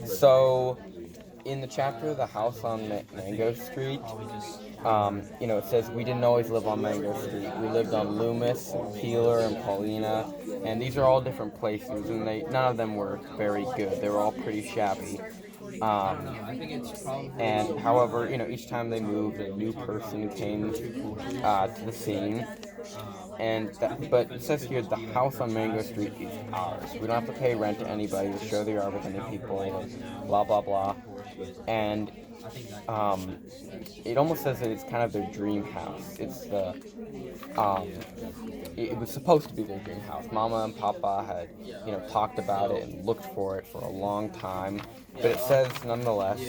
So, in the chapter "The House on Mango Street," it says we didn't always live on Mango Street. We lived on Loomis, and Peeler, and Paulina, and these are all different places, and none of them were very good. They were all pretty shabby. Um, and however, each time they moved, a new person came to the scene. But it says here the house on Mango Street is ours. We don't have to pay rent to anybody to show the yard with any people, and blah blah blah. And um, it almost says that it's kind of their dream house. Um, it was supposed to be their dream house. Mama and Papa had, talked about it and looked for it for a long time. But it says, nonetheless,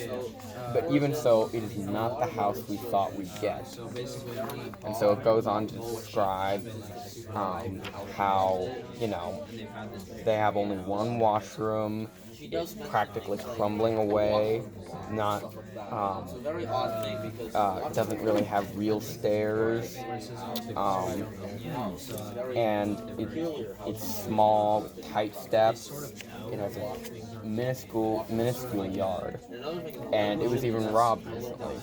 but even so, it is not the house we thought we'd get. And so it goes on to describe how, they have only one washroom. It's practically crumbling away. Not, doesn't really have real stairs. And it's small, tight steps. It has a minuscule yard, and it was even robbed recently.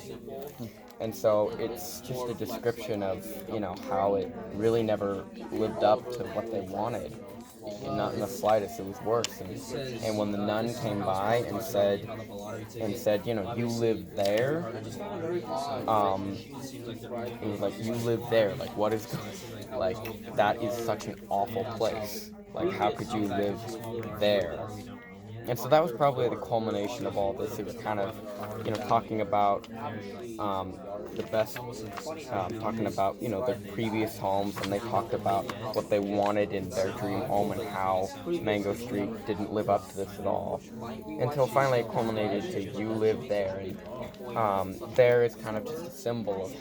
And so it's just a description of how it really never lived up to what they wanted. Not in the slightest. It was worse. And when the nun came by and said, you live there. It was like, you live there. Like, what is going? Like, that is such an awful place. Like, how could you live there? And so that was probably the culmination of all this. It was kind of, talking about the best, talking about, their previous homes, and they talked about what they wanted in their dream home and how Mango Street didn't live up to this at all. Until finally it culminated to you live there. And there is kind of just a symbol of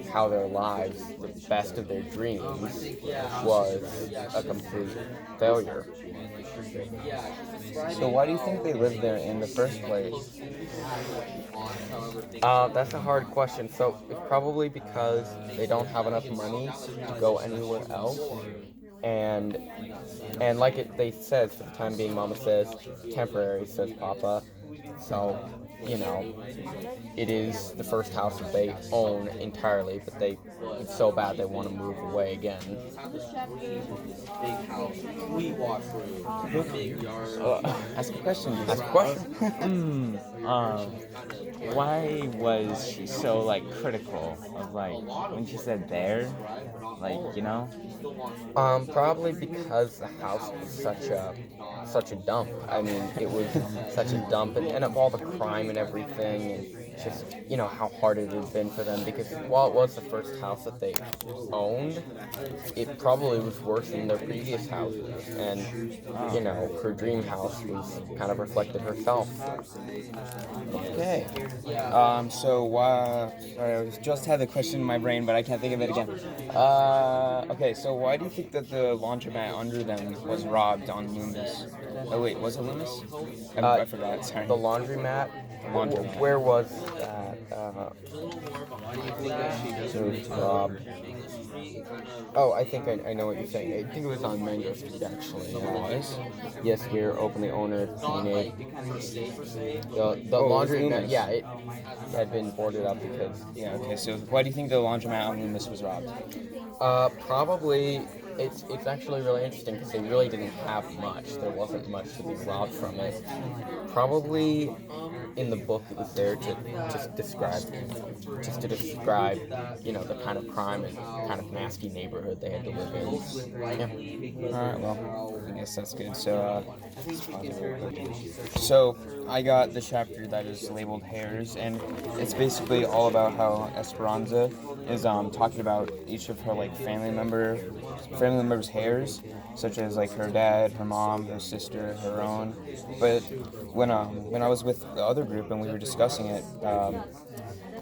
how their lives, the best of their dreams, was a complete failure. So why do you think they lived there in the first place? That's a hard question. So it's probably because they don't have enough money to go anywhere else, and like they says for the time being, Mama says temporary, says Papa. So it is the first house that they own entirely, but it's so bad they want to move away again. Ask a question. Ask a question. Why was she so critical of when she said there? Probably because the house was such a dump. I mean, it was such a dump, and of all the crime and everything, and just how hard it had been for them. Because while it was the first house that they owned, it probably was worse than their previous houses, and her dream house was kind of reflected herself. Okay. So why? Sorry, I just had the question in my brain, but I can't think of it again. Okay. So why do you think that the laundromat under them was robbed on Loomis? Oh wait, was it Loomis? I forgot. Sorry. The laundromat. Laundromat. Where was that? So it was robbed. Oh, I think I know what you're saying. I think it was on Mango Street, actually. Yes, we're openly owner of Teenage. The laundry, yeah, it had been boarded up because. Yeah. Okay. So why do you think the laundromat on Loomis was robbed? Probably. It's actually really interesting because they really didn't have much. There wasn't much to be robbed from it. Probably in the book it was there to describe the kind of crime and kind of nasty neighborhood they had to live in. Yeah. All right. Well, I guess that's good. So I got the chapter that is labeled Hairs, and it's basically all about how Esperanza is talking about each of her family members' hairs, such as her dad, her mom, her sister, her own. But when I was with the other group and we were discussing it,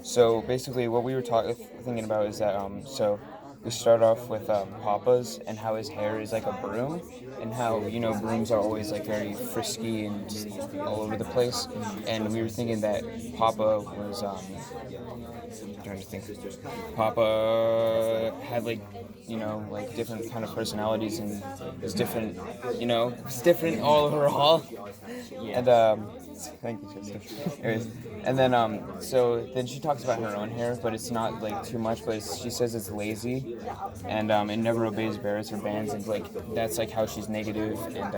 so basically what we were thinking about is that so we start off with Papa's and how his hair is like a broom, and how brooms are always like very frisky and just all over the place. And we were thinking that Papa was I'm trying to think. Papa had like different kind of personalities and was different, was different all overall. And thank you, Tristan. Anyways, and then so then she talks about her own hair, but it's not like too much. But she says it's lazy, and it never obeys bears or bands, and like that's like how she's negative, and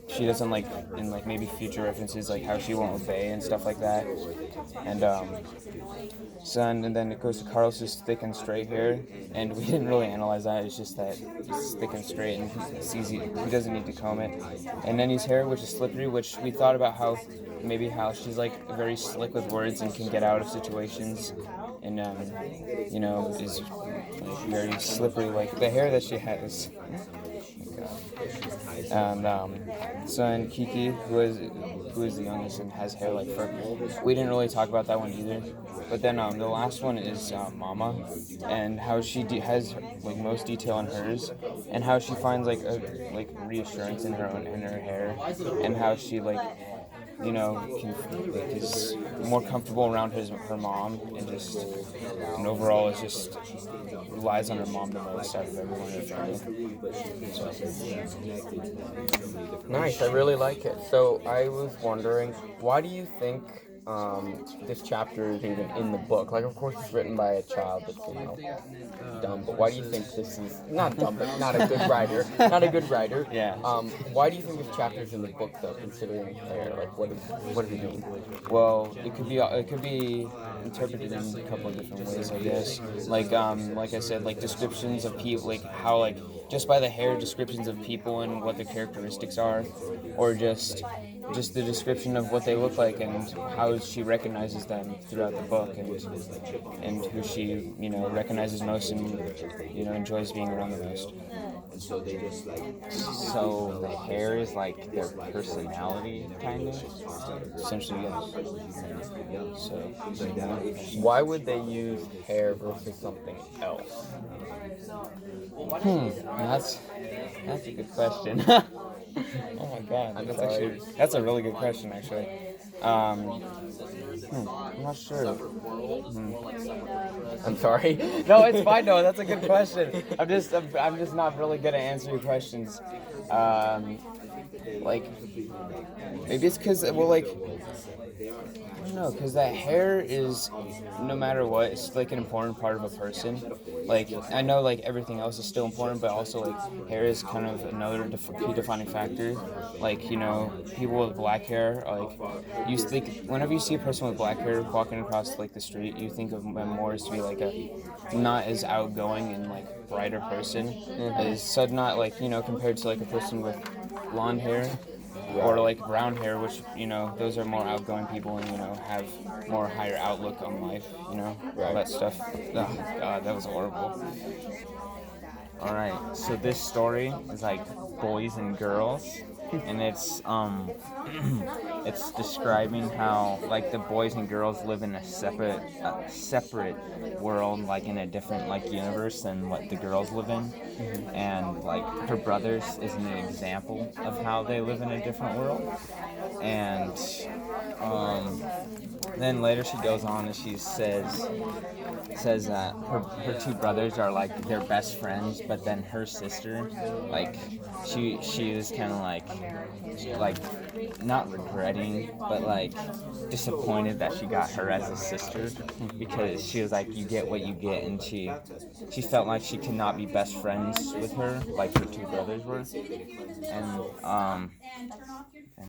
she doesn't like in like maybe future references like how she won't obey and stuff like that, and and then it goes to Carlos's thick and straight hair, and we didn't really analyze that. It's just that it's thick and straight, and it's easy. He doesn't need to comb it. And Nenny's hair, which is slippery, which we thought about how she's like very slick with words and can get out of situations, and is like, very slippery, like the hair that she has. And son Kiki, who is the youngest and has hair like fur. We didn't really talk about that one either. But then the last one is Mama, and how she has like most detail on hers, and how she finds like reassurance in her hair, and how she is more comfortable around her mom, and overall is just relies on her mom the most out of everyone in her family. Nice, I really like it. So I was wondering, why do you think this chapter is even in the book? Like, of course, it's written by a child that's dumb. But why do you think this is not dumb, but not a good writer? Not a good writer. Yeah. Why do you think this chapter is in the book, though, considering hair? Like, what does it mean? Well, it could be interpreted in a couple of different ways, I guess. Like I said, like descriptions of people, like how like just by the hair descriptions of people and what their characteristics are, or just the description of what they look like and how she recognizes them throughout the book, and who she recognizes most and enjoys being around the most. So the hair is like their personality, kind of. Essentially, yes. So why would they use hair versus something else? That's a good question. Oh my god, that's a really good question actually. I'm not sure. I'm sorry. No, it's fine. No, that's a good question. I'm just not really good at answering questions. Like maybe it's because I don't know, because that hair is, no matter what, it's like an important part of a person. Like, I know like everything else is still important, but also like hair is kind of another key defining factor. Like, people with black hair, like, whenever you see a person with black hair walking across like the street, you think of them more as to be like a not as outgoing and like brighter person. So not like, compared to like a person with blonde hair. Or like brown hair, which those are more outgoing people and have more higher outlook on life, all that stuff. Oh god, that was horrible. All right, so this story is like boys and girls, and it's it's describing how like the boys and girls live in a separate world, like in a different like universe than what the girls live in, and like her brothers is an example of how they live in a different world, and then later she goes on and she says that her two brothers are like their best friends, but then her sister, like she is kind of like not regretting, but like disappointed that she got her as a sister, because she was like, you get what you get, and she felt like she could not be best friends with her like her two brothers were, and